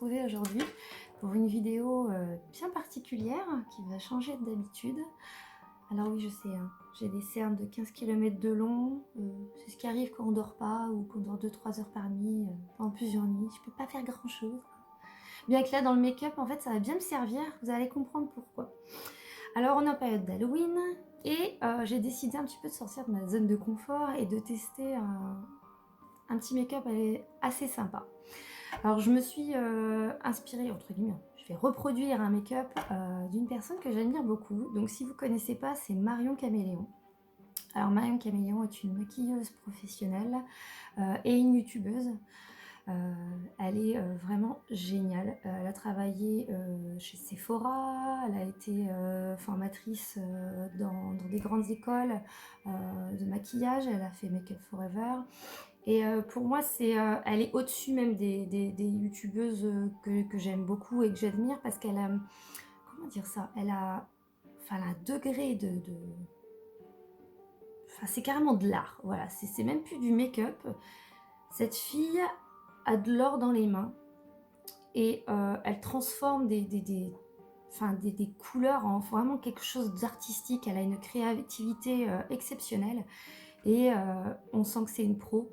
retrouver aujourd'hui pour une vidéo bien particulière qui va changer d'habitude. Alors oui, je sais, hein, j'ai des cernes de 15 km de long, c'est ce qui arrive quand on dort pas ou qu'on dort 2-3 heures par nuit, pendant plusieurs nuits. Je peux pas faire grand chose. Bien que là, dans le make-up, en fait, ça va bien me servir, vous allez comprendre pourquoi. Alors, on est en période d'Halloween et j'ai décidé un petit peu de sortir de ma zone de confort et de tester un petit make-up assez sympa. Alors je me suis inspirée, entre guillemets, je vais reproduire un make-up d'une personne que j'admire beaucoup. Donc si vous ne connaissez pas, c'est Marion Caméléon. Alors Marion Caméléon est une maquilleuse professionnelle et une youtubeuse. Elle est vraiment géniale. Elle a travaillé chez Sephora, elle a été formatrice dans des grandes écoles de maquillage, elle a fait Make Up Forever. Et pour moi, elle est au-dessus même des youtubeuses que j'aime beaucoup et que j'admire parce qu'elle a, comment dire ça, elle a un degré enfin c'est carrément de l'art, voilà, c'est même plus du make-up. Cette fille a de l'or dans les mains et elle transforme des couleurs en vraiment quelque chose d'artistique. Elle a une créativité exceptionnelle et on sent que c'est une pro.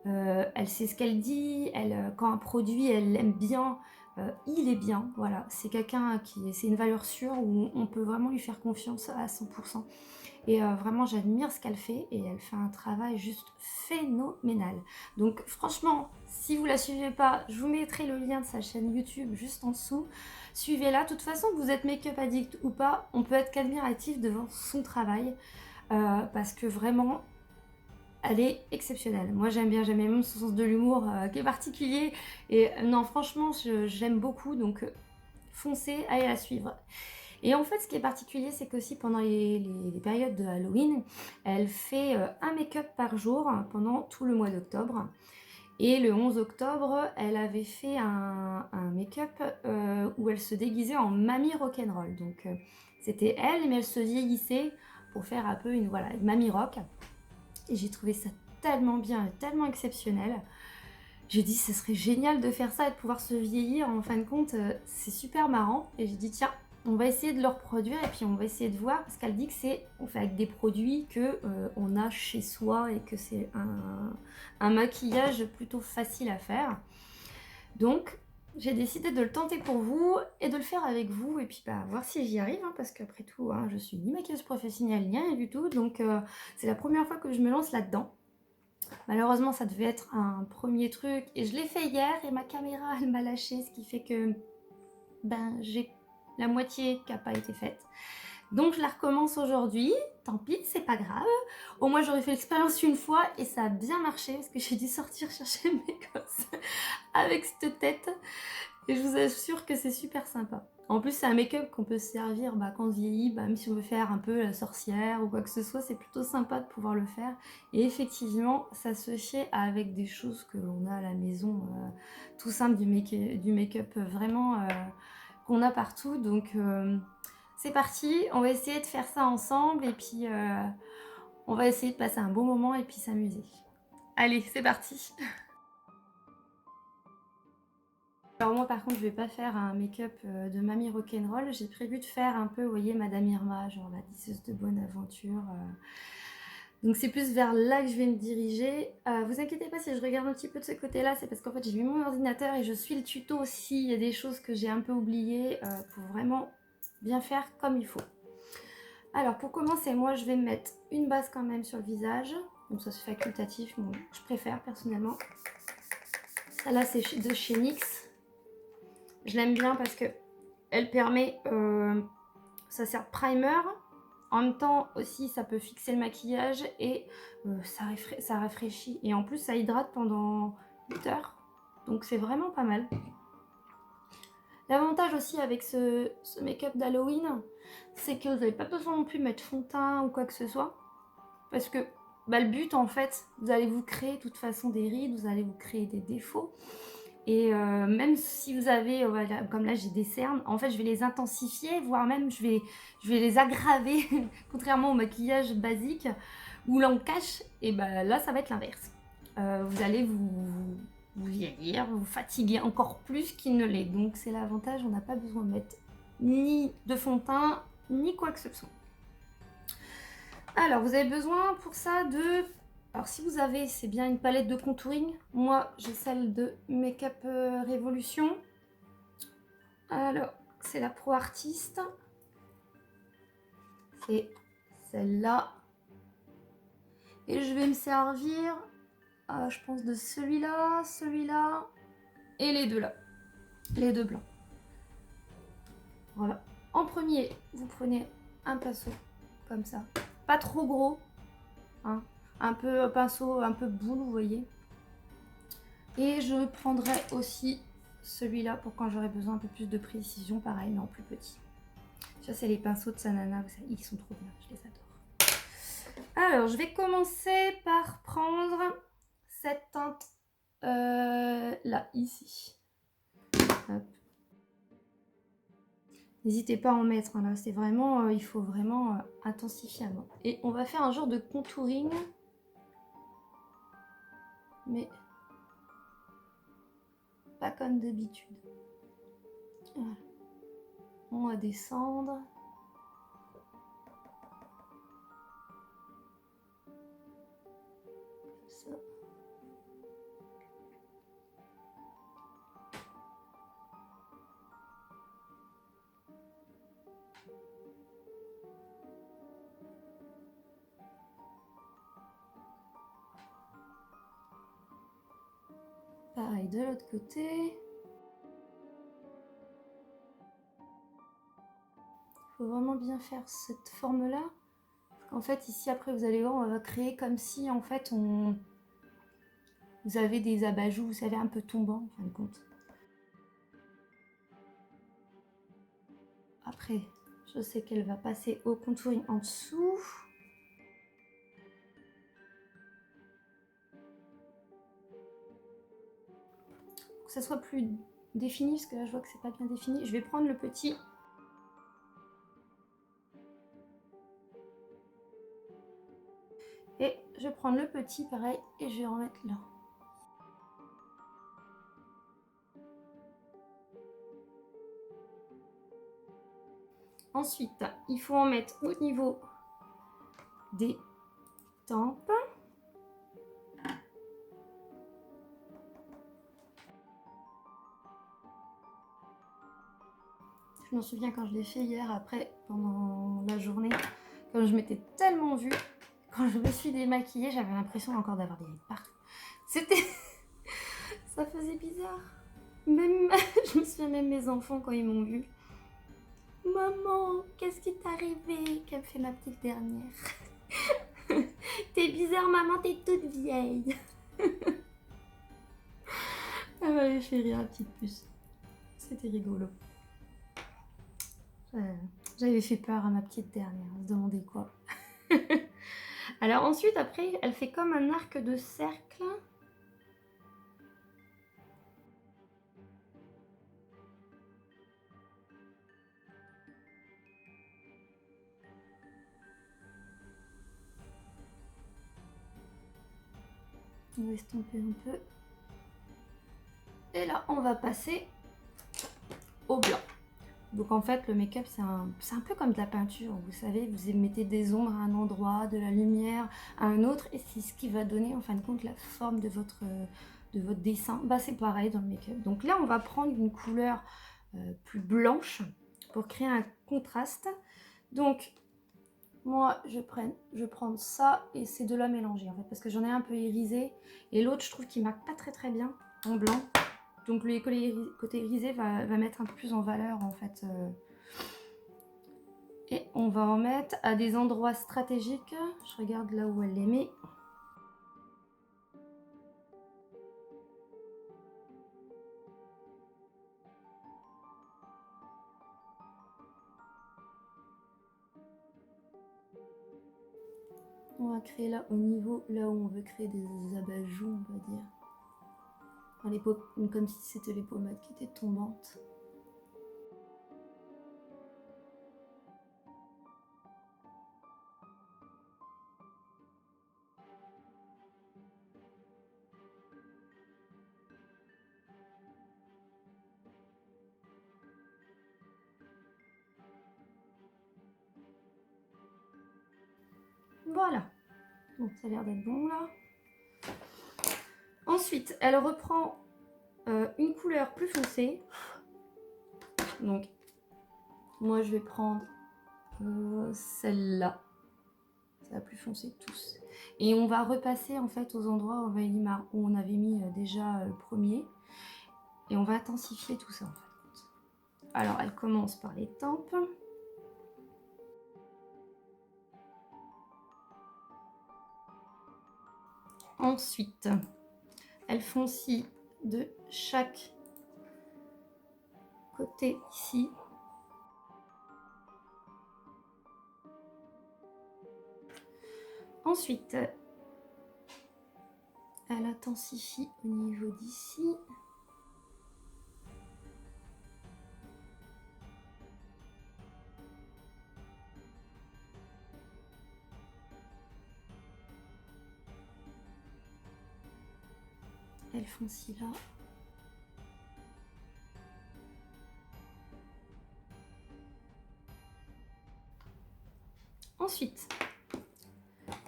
Elle sait ce qu'elle dit, quand un produit elle l'aime bien, il est bien, voilà, c'est quelqu'un c'est une valeur sûre où on peut vraiment lui faire confiance à 100%. Et vraiment j'admire ce qu'elle fait et elle fait un travail juste phénoménal. Donc franchement, si vous la suivez pas, je vous mettrai le lien de sa chaîne YouTube juste en dessous. Suivez-la, de toute façon que vous êtes make-up addict ou pas, on peut être qu'admiratif devant son travail parce que vraiment elle est exceptionnelle. Moi j'aime même son sens de l'humour qui est particulier. Et non franchement j'aime beaucoup, donc foncez, allez la suivre. Et en fait ce qui est particulier c'est qu'aussi pendant les périodes de Halloween, elle fait un make-up par jour pendant tout le mois d'octobre. Et le 11 octobre, elle avait fait un make-up où elle se déguisait en mamie rock'n'roll. Donc c'était elle, mais elle se vieillissait pour faire un peu une mamie rock. Et j'ai trouvé ça tellement bien, tellement exceptionnel. J'ai dit ce serait génial de faire ça et de pouvoir se vieillir. En fin de compte, c'est super marrant. Et j'ai dit tiens, on va essayer de le reproduire et puis on va essayer de voir. Parce qu'elle dit que on fait avec des produits que on a chez soi et que c'est un maquillage plutôt facile à faire. Donc j'ai décidé de le tenter pour vous et de le faire avec vous et puis voir si j'y arrive, hein, parce qu'après tout, hein, je suis ni maquilleuse professionnelle ni rien du tout, donc c'est la première fois que je me lance là-dedans. Malheureusement, ça devait être un premier truc et je l'ai fait hier et ma caméra, elle m'a lâché, ce qui fait que j'ai la moitié qui n'a pas été faite. Donc je la recommence aujourd'hui, tant pis, c'est pas grave. Au moins j'aurais fait l'expérience une fois et ça a bien marché parce que j'ai dû sortir chercher mes gosses avec cette tête. Et je vous assure que c'est super sympa. En plus c'est un make-up qu'on peut se servir quand on vieillit, même si on veut faire un peu la sorcière ou quoi que ce soit, c'est plutôt sympa de pouvoir le faire. Et effectivement, ça se fait avec des choses que l'on a à la maison, tout simple, du make-up vraiment qu'on a partout. Donc c'est parti, on va essayer de faire ça ensemble et puis on va essayer de passer un bon moment et puis s'amuser. Allez, c'est parti. Alors moi par contre je vais pas faire un make-up de mamie rock'n'roll, j'ai prévu de faire un peu, vous voyez, Madame Irma, genre la disseuse de bonne aventure. Donc c'est plus vers là que je vais me diriger. Vous inquiétez pas si je regarde un petit peu de ce côté-là, c'est parce qu'en fait j'ai mis mon ordinateur et je suis le tuto aussi. Il y a des choses que j'ai un peu oubliées pour vraiment bien faire comme il faut. Alors pour commencer, moi je vais mettre une base quand même sur le visage. Donc ça c'est facultatif, bon, je préfère personnellement. Celle-là c'est de chez NYX. Je l'aime bien parce que elle permet, ça sert de primer. En même temps aussi ça peut fixer le maquillage et ça rafraîchit. Et en plus ça hydrate pendant 8 heures. Donc c'est vraiment pas mal. L'avantage aussi avec ce make-up d'Halloween, c'est que vous n'avez pas besoin non plus de mettre fond de teint ou quoi que ce soit. Parce que le but en fait, vous allez vous créer de toute façon des rides, vous allez vous créer des défauts. Et même si vous avez, comme là j'ai des cernes, en fait je vais les intensifier, voire même je vais les aggraver, contrairement au maquillage basique où là on cache, et là ça va être l'inverse. Vous allez vous vieillir, vous fatiguer encore plus qu'il ne l'est. Donc c'est l'avantage, on n'a pas besoin de mettre ni de fond de teint, ni quoi que ce soit. Alors vous avez besoin pour ça de... Alors si vous avez, c'est bien une palette de contouring. Moi j'ai celle de Make Up Révolution. Alors c'est la Pro Artist. C'est celle-là. Et je vais me servir, je pense, de celui-là, celui-là et les deux là. Les deux blancs. Voilà. En premier, vous prenez un pinceau comme ça. Pas trop gros. Hein. Un peu pinceau, un peu boule, vous voyez. Et je prendrai aussi celui-là pour quand j'aurai besoin un peu plus de précision. Pareil, mais en plus petit. Ça, c'est les pinceaux de Sanana. Vous savez, ils sont trop bien. Je les adore. Alors, je vais commencer par prendre cette teinte là, ici. Hop. N'hésitez pas à en mettre, hein, là, c'est vraiment, il faut vraiment intensifier à mort. Et on va faire un genre de contouring, mais pas comme d'habitude. Voilà. On va descendre. Comme ça. Pareil de l'autre côté. Il faut vraiment bien faire cette forme-là. En fait, ici, après, vous allez voir, on va créer comme si, en fait, vous avez des abajous, vous savez, un peu tombants, en fin de compte. Après, je sais qu'elle va passer au contouring en dessous. Pour que ça soit plus défini, parce que là, je vois que c'est pas bien défini. Je vais prendre le petit. Et je vais prendre le petit, pareil, et je vais en mettre là. Ensuite, il faut en mettre au niveau des tempes. Je m'en souviens quand je l'ai fait hier, après, pendant la journée, quand je m'étais tellement vue, quand je me suis démaquillée, j'avais l'impression encore d'avoir des rides partout. C'était... ça faisait bizarre. Même, je me souviens même mes enfants quand ils m'ont vue. Maman, qu'est-ce qui t'est arrivé? Qu'elle me fait ma petite dernière. T'es bizarre, maman, t'es toute vieille. Elle m'avait fait rire, la petite puce. C'était rigolo. J'avais fait peur à ma petite dernière. On se demandait quoi. Alors ensuite, après, elle fait comme un arc de cercle. On va estomper un peu. Et là, on va passer au blanc. Donc en fait, le make-up, c'est un peu comme de la peinture. Vous savez, vous mettez des ombres à un endroit, de la lumière à un autre. Et c'est ce qui va donner, en fin de compte, la forme de votre dessin. Bah, c'est pareil dans le make-up. Donc là, on va prendre une couleur plus blanche pour créer un contraste. Donc, moi, je prends ça et ces deux-là mélangés, en fait, parce que j'en ai un peu irisé. Et l'autre, je trouve qu'il marque pas très bien en blanc. Donc le côté irisé va mettre un peu plus en valeur, en fait. Et on va en mettre à des endroits stratégiques. Je regarde là où elle les met. On va créer là au niveau, là où on veut créer des abajous, on va dire. Comme si c'était les pommades qui étaient tombantes. Voilà. Donc ça a l'air d'être bon là. Ensuite, elle reprend une couleur plus foncée. Donc, moi je vais prendre celle-là. C'est la plus foncée de tous. Et on va repasser en fait aux endroits où on avait mis déjà le premier. Et on va intensifier tout ça en fait. Alors, elle commence par les tempes. Ensuite, elle foncit de chaque côté ici. Ensuite, elle intensifie au niveau d'ici. Elle foncit là. Ensuite,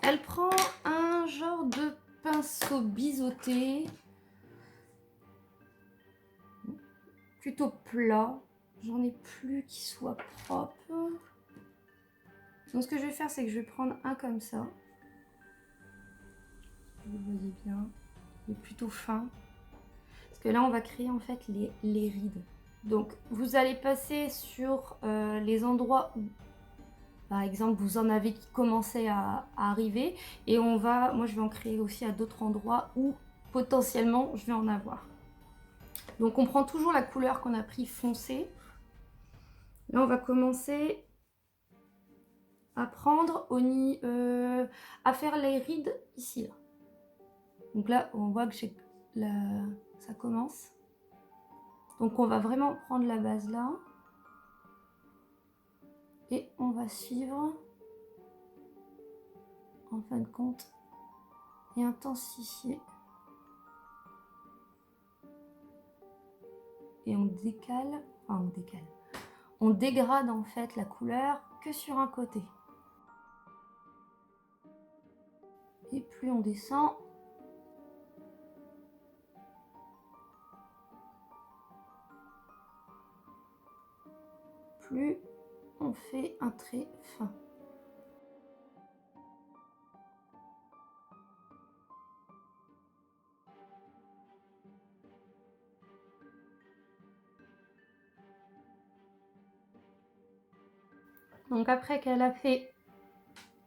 elle prend un genre de pinceau biseauté, plutôt plat. J'en ai plus qui soit propre. Donc ce que je vais faire, c'est que je vais prendre un comme ça. Vous voyez bien, il est plutôt fin. Parce que là, on va créer en fait les rides. Donc vous allez passer sur les endroits où, par exemple, vous en avez qui commençaient à arriver. Et moi je vais en créer aussi à d'autres endroits où potentiellement je vais en avoir. Donc on prend toujours la couleur qu'on a pris foncée. Là on va commencer à prendre à faire les rides ici. Là. Donc là on voit que ça commence. Donc on va vraiment prendre la base là. Et on va suivre en fin de compte et intensifier. Et on décale, on dégrade en fait la couleur que sur un côté. Et plus on descend, plus on fait un trait fin. Donc après qu'elle a fait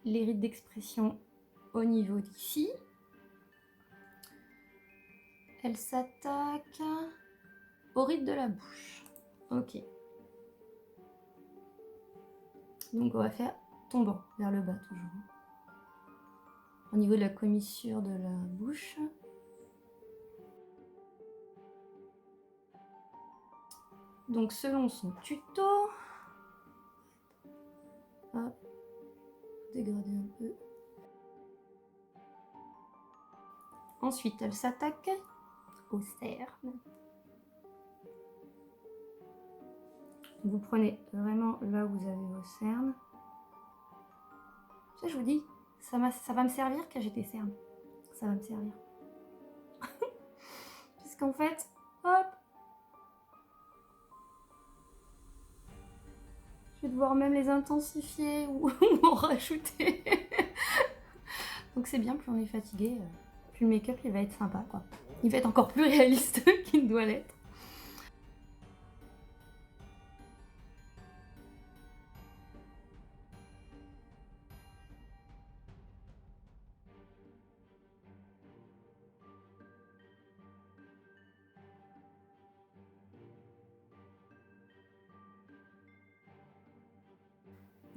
les rides d'expression au niveau d'ici, elle s'attaque aux rides de la bouche. Ok. Donc on va faire tombant vers le bas toujours. Au niveau de la commissure de la bouche. Donc selon son tuto, hop, dégrader un peu. Ensuite, elle s'attaque aux cernes. Vous prenez vraiment là où vous avez vos cernes. Ça, je vous dis, ça va me servir quand j'ai des cernes. Ça va me servir. Puisqu'en fait, hop, je vais devoir même les intensifier ou en rajouter. Donc c'est bien, plus on est fatigué, plus le make-up il va être sympa quoi. Il va être encore plus réaliste qu'il ne doit l'être.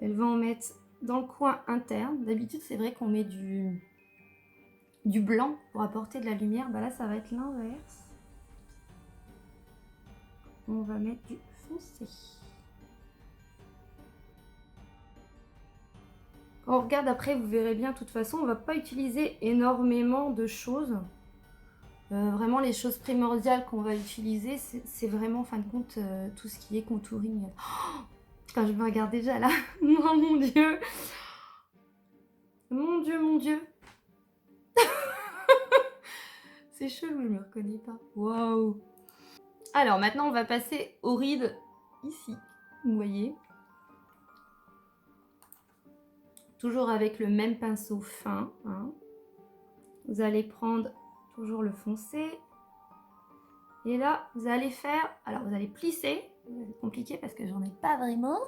Elle va en mettre dans le coin interne. D'habitude, c'est vrai qu'on met du blanc pour apporter de la lumière. Bah là, ça va être l'inverse. On va mettre du foncé. Quand on regarde après, vous verrez bien, de toute façon, on ne va pas utiliser énormément de choses. Vraiment, les choses primordiales qu'on va utiliser, c'est vraiment, en fin de compte, tout ce qui est contouring. Oh, quand je me regarde déjà là, oh mon Dieu! Mon Dieu, mon Dieu. C'est chelou, je me reconnais pas. Waouh. Alors maintenant, on va passer aux rides ici. Vous voyez. Toujours avec le même pinceau fin. Hein. Vous allez prendre toujours le foncé. Et là, vous allez faire... Alors, vous allez plisser. C'est compliqué parce que j'en ai pas vraiment.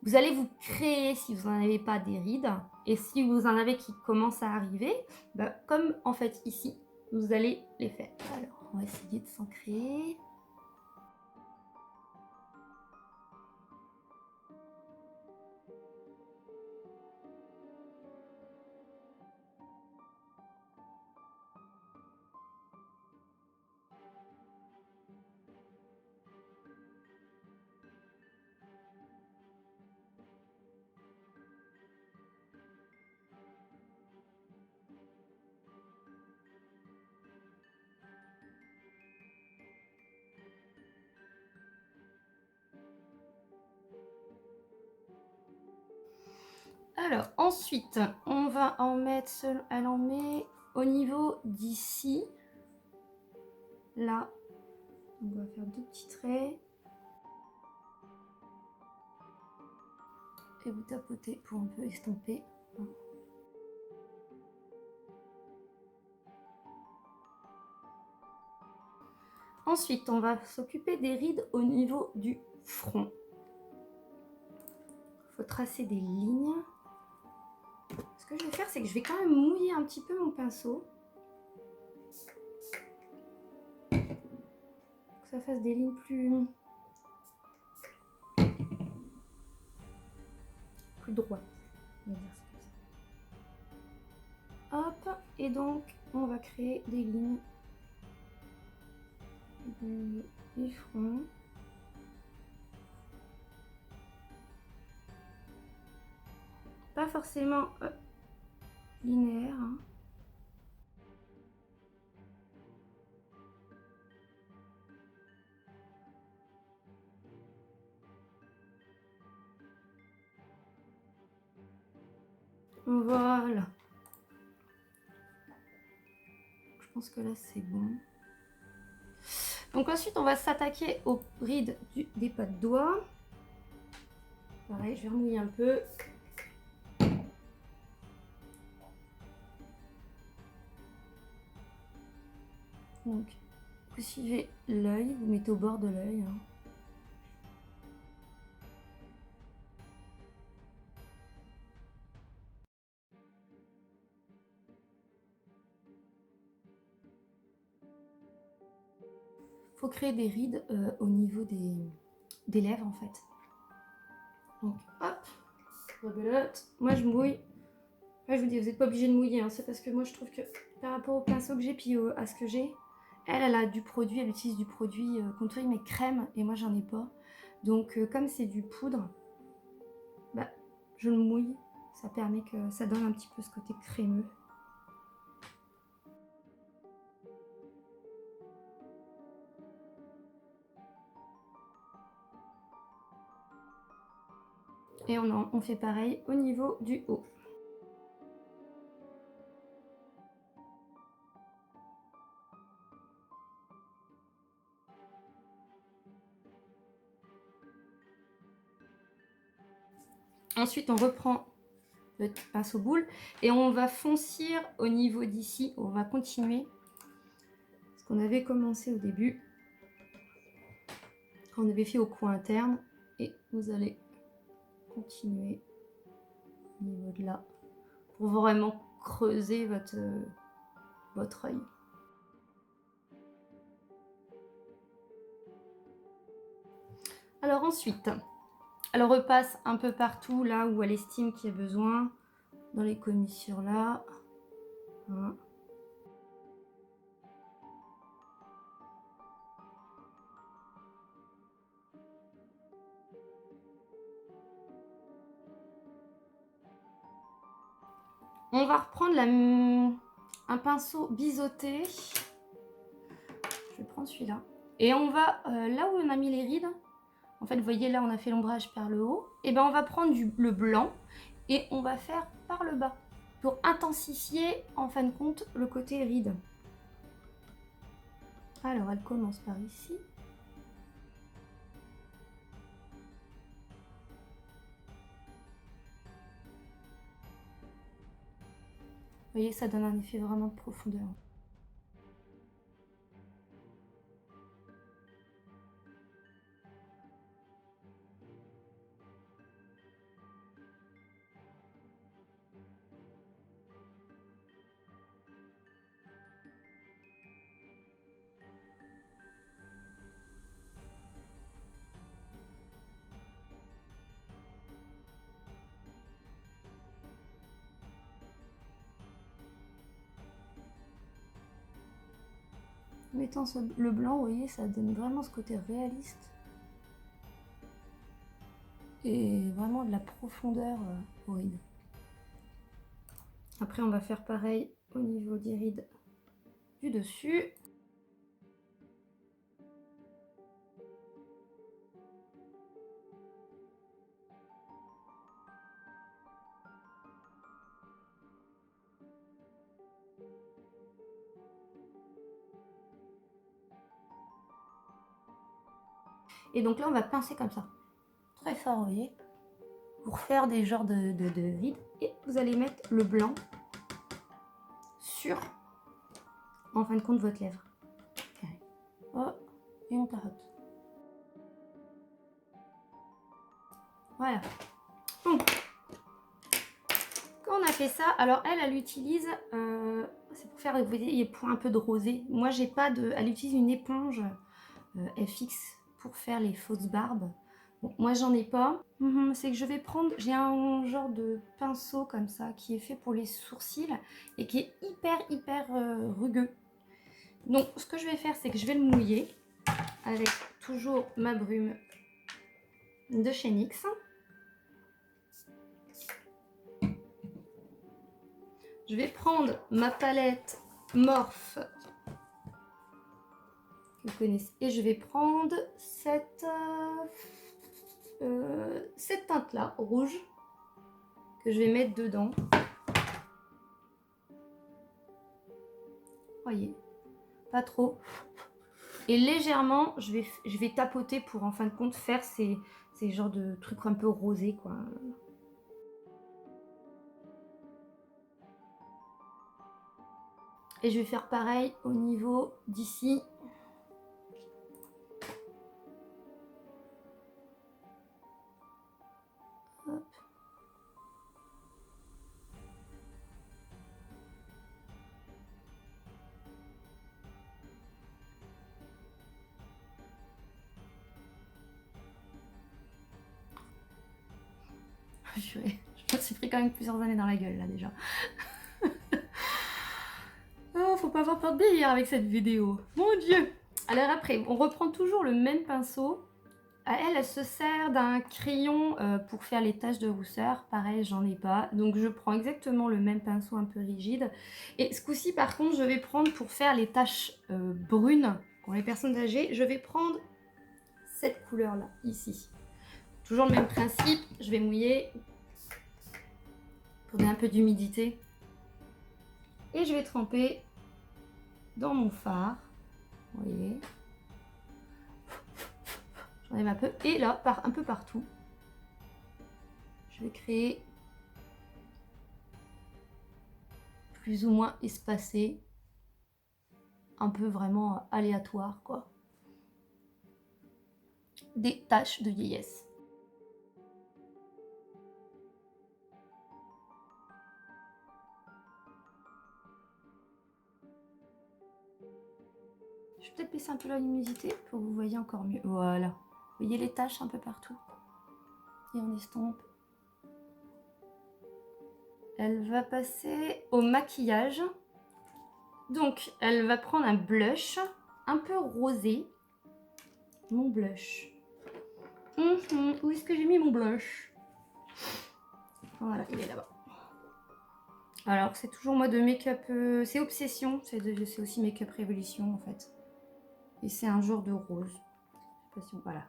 Vous allez vous créer, si vous n'en avez pas, des rides. Et si vous en avez qui commencent à arriver, bah, comme en fait ici, vous allez les faire. Alors, on va essayer de s'en créer. Alors, ensuite, on va en mettre... Elle en met au niveau d'ici. Là, on va faire 2 petits traits. Et vous tapotez pour un peu estomper. Ensuite, on va s'occuper des rides au niveau du front. Il faut tracer des lignes. Ce que je vais faire, c'est que je vais quand même mouiller un petit peu mon pinceau. Pour que ça fasse des lignes plus droites. On va dire ça. Hop, et donc on va créer des lignes du front. Pas forcément linéaire. Hein. Voilà. Je pense que là c'est bon. Donc ensuite on va s'attaquer aux rides des pas de doigts. Pareil, je vais remouiller un peu. Donc vous suivez l'œil, vous mettez au bord de l'œil. Hein. Faut créer des rides au niveau des lèvres en fait. Donc hop, rebelote. Moi je mouille. Ouais, je vous dis, vous n'êtes pas obligé de mouiller, hein. C'est parce que moi je trouve que par rapport au pinceau que j'ai puis à ce que j'ai, elle a du produit, elle utilise du produit contouring mais crème et moi j'en ai pas. Donc comme c'est du poudre, bah, je le mouille. Ça permet que ça donne un petit peu ce côté crémeux. Et on fait pareil au niveau du haut. Ensuite, on reprend le pinceau boule et on va foncir au niveau d'ici. On va continuer ce qu'on avait commencé au début, quand on avait fait au coin interne. Et vous allez continuer au niveau de là pour vraiment creuser votre œil. Alors ensuite, elle repasse un peu partout là où elle estime qu'il y a besoin, dans les commissures là. Hein. On va reprendre un pinceau biseauté. Je vais prendre celui-là. Et on va, là où on a mis les rides, en fait, vous voyez là, on a fait l'ombrage par le haut. Et ben on va prendre le blanc et on va faire par le bas. pour intensifier en fin de compte le côté ride. Alors elle commence par ici. Vous voyez, ça donne un effet vraiment de profondeur. En mettant le blanc, vous voyez, ça donne vraiment ce côté réaliste. Et vraiment de la profondeur aux rides. Après, on va faire pareil au niveau des rides du dessus. Et donc là, on va pincer comme ça. Très fort, vous voyez. Pour faire des genres de rides. Et vous allez mettre le blanc sur, en fin de compte, votre lèvre. Oh, et on tarote. Voilà. Donc, quand on a fait ça, alors elle utilise, c'est pour faire, vous voyez, pour un peu de rosé. Moi, j'ai pas de, elle utilise une éponge FX pour faire les fausses barbes. Bon, moi, j'en ai pas. C'est que je vais prendre, j'ai un genre de pinceau comme ça qui est fait pour les sourcils et qui est hyper rugueux. Donc, ce que je vais faire, c'est que je vais le mouiller avec toujours ma brume de chez NYX. Je vais prendre ma palette Morphe, que vous connaissez, et je vais prendre cette teinte-là, rouge, que je vais mettre dedans. Voyez, pas trop. Et légèrement, je vais tapoter pour en fin de compte faire ces genres de trucs un peu rosés, quoi. Et je vais faire pareil au niveau d'ici. Hop. Je me suis pris quand même plusieurs années dans la gueule là déjà. Oh, faut pas avoir peur de vieillir avec cette vidéo. Mon Dieu. Alors après, on reprend toujours le même pinceau. Elle se sert d'un crayon pour faire les taches de rousseur. Pareil, j'en ai pas. Donc je prends exactement le même pinceau un peu rigide. Et ce coup-ci, par contre, je vais prendre pour faire les taches brunes pour les personnes âgées. Je vais prendre cette couleur-là, ici. Toujours le même principe. Je vais mouiller pour donner un peu d'humidité. Et je vais tremper dans mon fard. Vous voyez. J'enlève un peu. Et là, un peu partout, je vais créer plus ou moins espacé, un peu vraiment aléatoire, quoi, des taches de vieillesse. Je vais peut-être baisser un peu la luminosité pour que vous voyez encore mieux. Voilà. Vous voyez les taches un peu partout. Et on estompe. Elle va passer au maquillage. Donc, elle va prendre un blush un peu rosé. Mon blush. Où est-ce que j'ai mis mon blush? Voilà, il est là-bas. Alors, c'est toujours moi de Make-up... c'est Obsession. C'est aussi Make-up Révolution, en fait. Et c'est un genre de rose. Je sais pas si on... Voilà.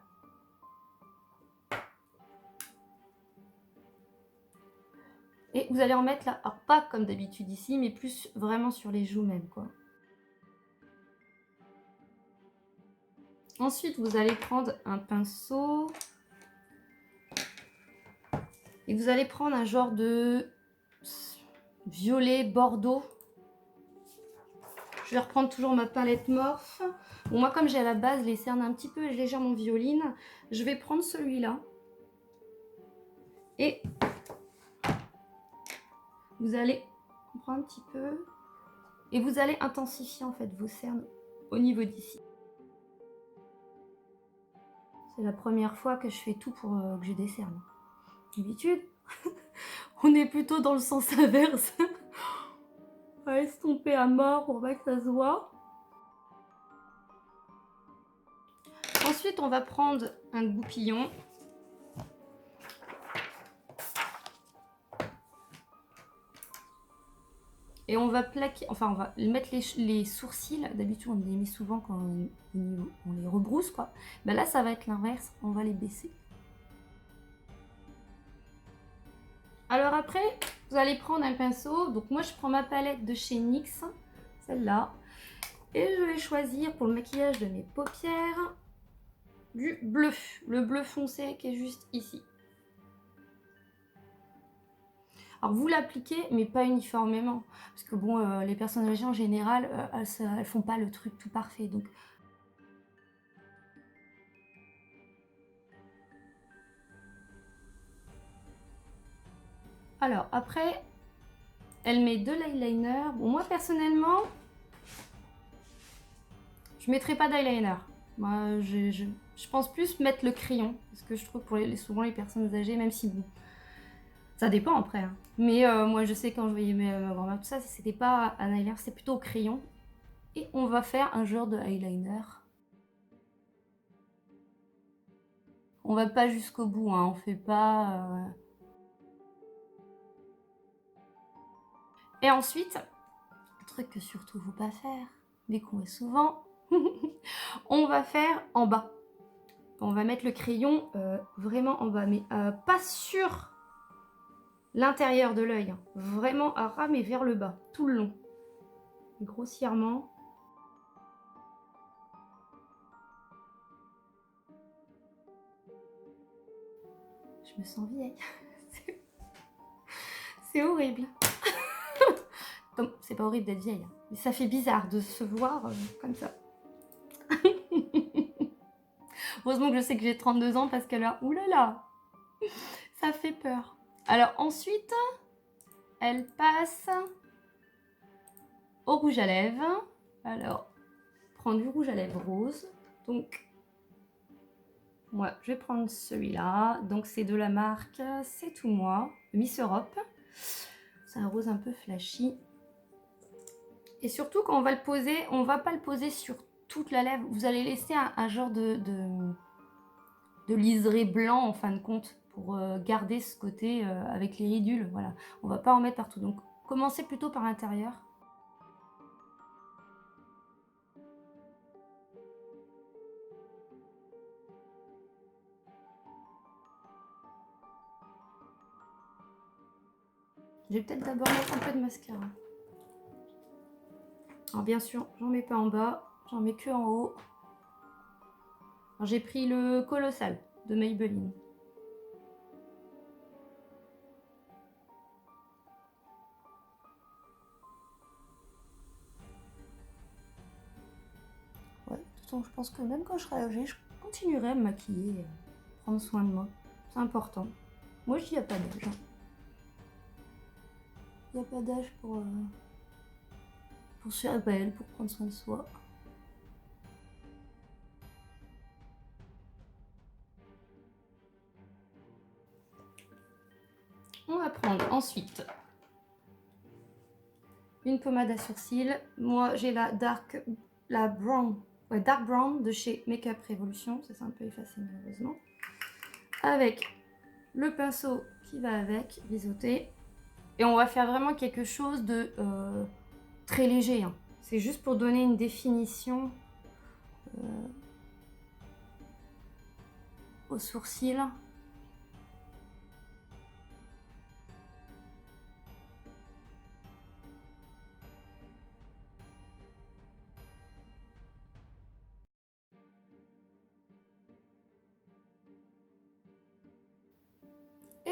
Et vous allez en mettre là, alors pas comme d'habitude ici, mais plus vraiment sur les joues même, quoi. Ensuite, vous allez prendre un pinceau et vous allez prendre un genre de violet bordeaux. Je vais reprendre toujours ma palette Morphe. Bon, moi, comme j'ai à la base les cernes un petit peu légèrement violines, je vais prendre celui-là. Et vous allez prendre un petit peu et vous allez intensifier en fait vos cernes au niveau d'ici. C'est la première fois que je fais tout pour que j'ai des cernes. D'habitude, on est plutôt dans le sens inverse. On va estomper à mort pour pas que ça se voit. Ensuite, on va prendre un goupillon. Et on va plaquer, enfin on va mettre les sourcils. D'habitude on les met souvent quand on les rebrousse quoi. Ben là ça va être l'inverse, on va les baisser. Alors après, vous allez prendre un pinceau. Donc moi je prends ma palette de chez NYX, celle-là. Et je vais choisir pour le maquillage de mes paupières du bleu. Le bleu foncé qui est juste ici. Alors vous l'appliquez, mais pas uniformément. Parce que bon, les personnes âgées en général, elles font pas le truc tout parfait. Donc alors après, elle met de l'eyeliner. Bon, moi personnellement, je mettrai pas d'eyeliner. Moi, je pense plus mettre le crayon. Parce que je trouve pour souvent les personnes âgées, même si bon, ça dépend après. Hein. Mais moi, je sais quand je voyais ma grand-mère, tout ça, c'était pas un eyeliner, c'était plutôt au crayon. Et on va faire un genre de eyeliner. On va pas jusqu'au bout, hein, on fait pas... Et ensuite, un truc que surtout faut pas faire, mais qu'on voit souvent, on va faire en bas. On va mettre le crayon vraiment en bas, mais pas sur l'intérieur de l'œil. Hein. Vraiment à ramer vers le bas, tout le long. Grossièrement. Je me sens vieille. C'est horrible. C'est pas horrible d'être vieille, hein. Mais ça fait bizarre de se voir comme ça. Heureusement que je sais que j'ai 32 ans parce que là, oulala, ça fait peur. Alors ensuite, elle passe au rouge à lèvres. Alors, prends du rouge à lèvres rose. Donc, moi, je vais prendre celui-là. Donc, c'est de la marque C'est Tout Moi, Miss Europe. C'est un rose un peu flashy. Et surtout, quand on va le poser, on va pas le poser sur toute la lèvre. Vous allez laisser un genre de liseré blanc, en fin de compte, pour garder ce côté avec les ridules. Voilà, on va pas en mettre partout. Donc, commencez plutôt par l'intérieur. Je vais peut-être d'abord mettre un peu de mascara. Alors bien sûr, j'en mets pas en bas, j'en mets que en haut. J'ai pris le Colossal de Maybelline. Ouais, de toute façon, je pense que même quand je serai âgée, je continuerai à me maquiller, prendre soin de moi. C'est important. Moi, je dis, il n'y a pas d'âge. Il n'y a pas d'âge pour se faire belle, pour prendre soin de soi. On va prendre ensuite une pommade à sourcils. Moi, j'ai la Dark Brown de chez Makeup Revolution. Ça s'est un peu effacé malheureusement. Avec le pinceau qui va avec, biseauté. Et on va faire vraiment quelque chose de très léger. Hein. C'est juste pour donner une définition aux sourcils.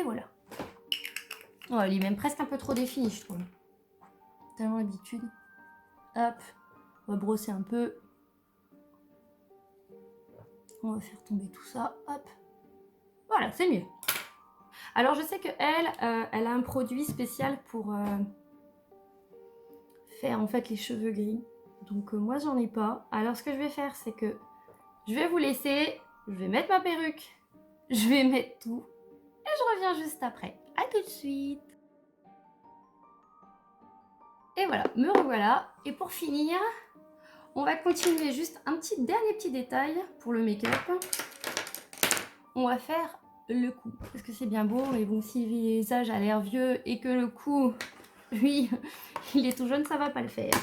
Et voilà. Oh, elle est même presque un peu trop définie, je trouve. Tellement l'habitude. Hop, on va brosser un peu. On va faire tomber tout ça. Hop. Voilà, c'est mieux. Alors, je sais qu'elle, elle a un produit spécial pour faire en fait les cheveux gris. Donc, moi, j'en ai pas. Alors, ce que je vais faire, c'est que je vais vous laisser. Je vais mettre ma perruque. Je vais mettre tout. Et je reviens juste après. À tout de suite. Et voilà, me revoilà. Et pour finir, on va continuer juste un dernier petit détail pour le make-up. On va faire le cou. Parce que c'est bien beau, mais bon, si le visage a l'air vieux et que le cou, lui, il est tout jeune, ça va pas le faire.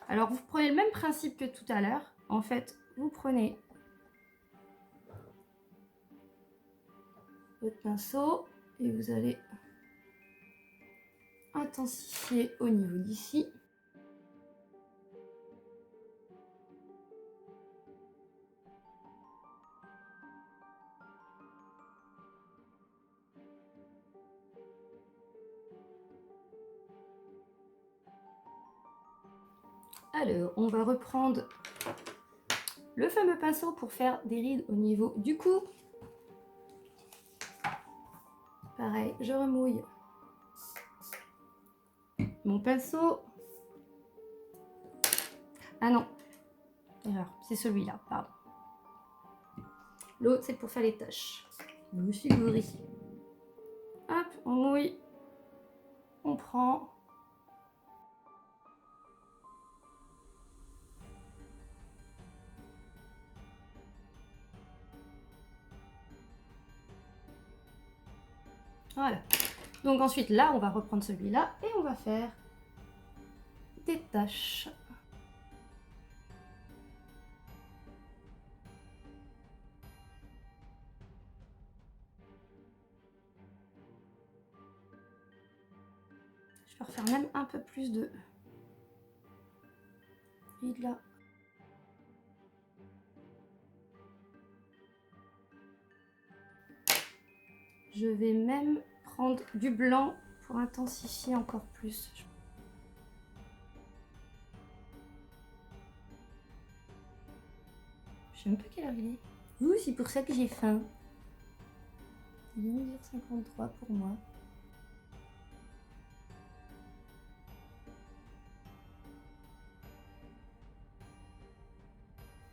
Alors, vous prenez le même principe que tout à l'heure. En fait, vous prenez votre pinceau et vous allez intensifier au niveau d'ici. Alors, on va reprendre le fameux pinceau pour faire des rides au niveau du cou. Pareil, je remouille mon pinceau. Ah non, erreur, c'est celui-là, pardon. L'autre, c'est pour faire les taches. Je me suis gourée. Hop, on mouille. On prend. Voilà. Donc ensuite, là, on va reprendre celui-là et on va faire des taches. Je vais refaire même un peu plus de rides là. Je vais même prendre du blanc pour intensifier encore plus. Je sais même pas quelle heure il est. Ouh, c'est pour ça que j'ai faim. Il est 11h53 pour moi.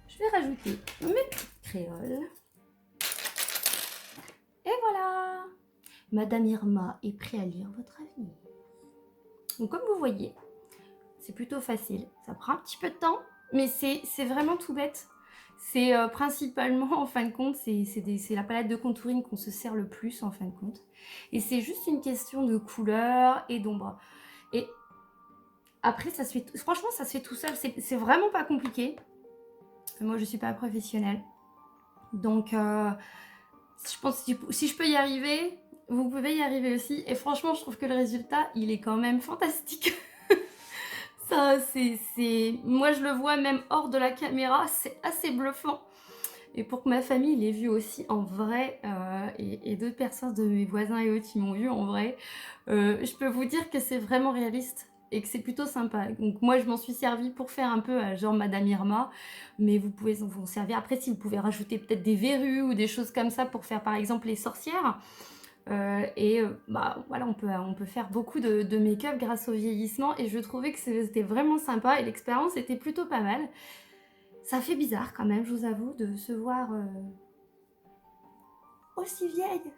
Je vais rajouter mes petites créoles. Et voilà! Madame Irma est prête à lire votre avenir. Donc comme vous voyez, c'est plutôt facile. Ça prend un petit peu de temps, mais c'est vraiment tout bête. C'est principalement, en fin de compte, c'est la palette de contouring qu'on se sert le plus, en fin de compte. Et c'est juste une question de couleur et d'ombre. Et après, ça se fait, franchement, ça se fait tout seul. C'est vraiment pas compliqué. Moi, je suis pas professionnelle. Donc, je pense que si je peux y arriver, vous pouvez y arriver aussi. Et franchement, je trouve que le résultat, il est quand même fantastique. Ça, moi, je le vois même hors de la caméra, c'est assez bluffant. Et pour que ma famille l'ait vu aussi en vrai, et d'autres personnes de mes voisins et autres qui m'ont vu en vrai, je peux vous dire que c'est vraiment réaliste et que c'est plutôt sympa. Donc moi, je m'en suis servie pour faire un peu genre Madame Irma, mais vous pouvez vous en servir. Après, si vous pouvez rajouter peut-être des verrues ou des choses comme ça pour faire par exemple les sorcières. Bah voilà, on peut faire beaucoup de make-up grâce au vieillissement et je trouvais que c'était vraiment sympa et l'expérience était plutôt pas mal. Ça fait bizarre quand même, je vous avoue, de se voir aussi vieille.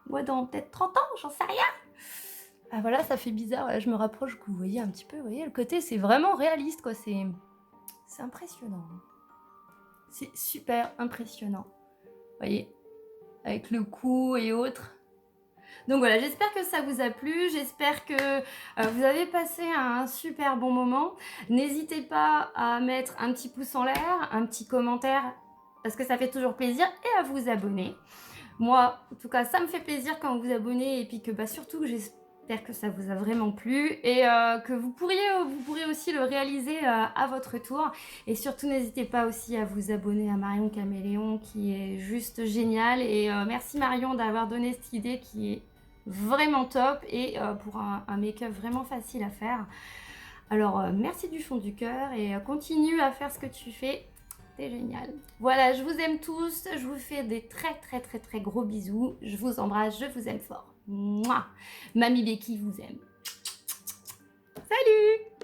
Moi, dans peut-être 30 ans, j'en sais rien. Ah voilà, ça fait bizarre. Là, je me rapproche, que vous voyez un petit peu. Vous voyez, le côté, c'est vraiment réaliste, quoi. C'est impressionnant. C'est super impressionnant. Vous voyez, avec le cou et autres. Donc voilà, j'espère que ça vous a plu, j'espère que vous avez passé un super bon moment. N'hésitez pas à mettre un petit pouce en l'air, un petit commentaire, parce que ça fait toujours plaisir, et à vous abonner. Moi, en tout cas, ça me fait plaisir quand vous vous abonnez, et puis que surtout, J'espère que ça vous a vraiment plu et que vous pourrez aussi le réaliser à votre tour. Et surtout, n'hésitez pas aussi à vous abonner à Marion Caméléon qui est juste géniale. Et merci Marion d'avoir donné cette idée qui est vraiment top et pour un make-up vraiment facile à faire. Alors, merci du fond du cœur et continue à faire ce que tu fais. C'est génial. Voilà, je vous aime tous. Je vous fais des très gros bisous. Je vous embrasse, je vous aime fort. Mouah. Mamie Becky vous aime. Salut!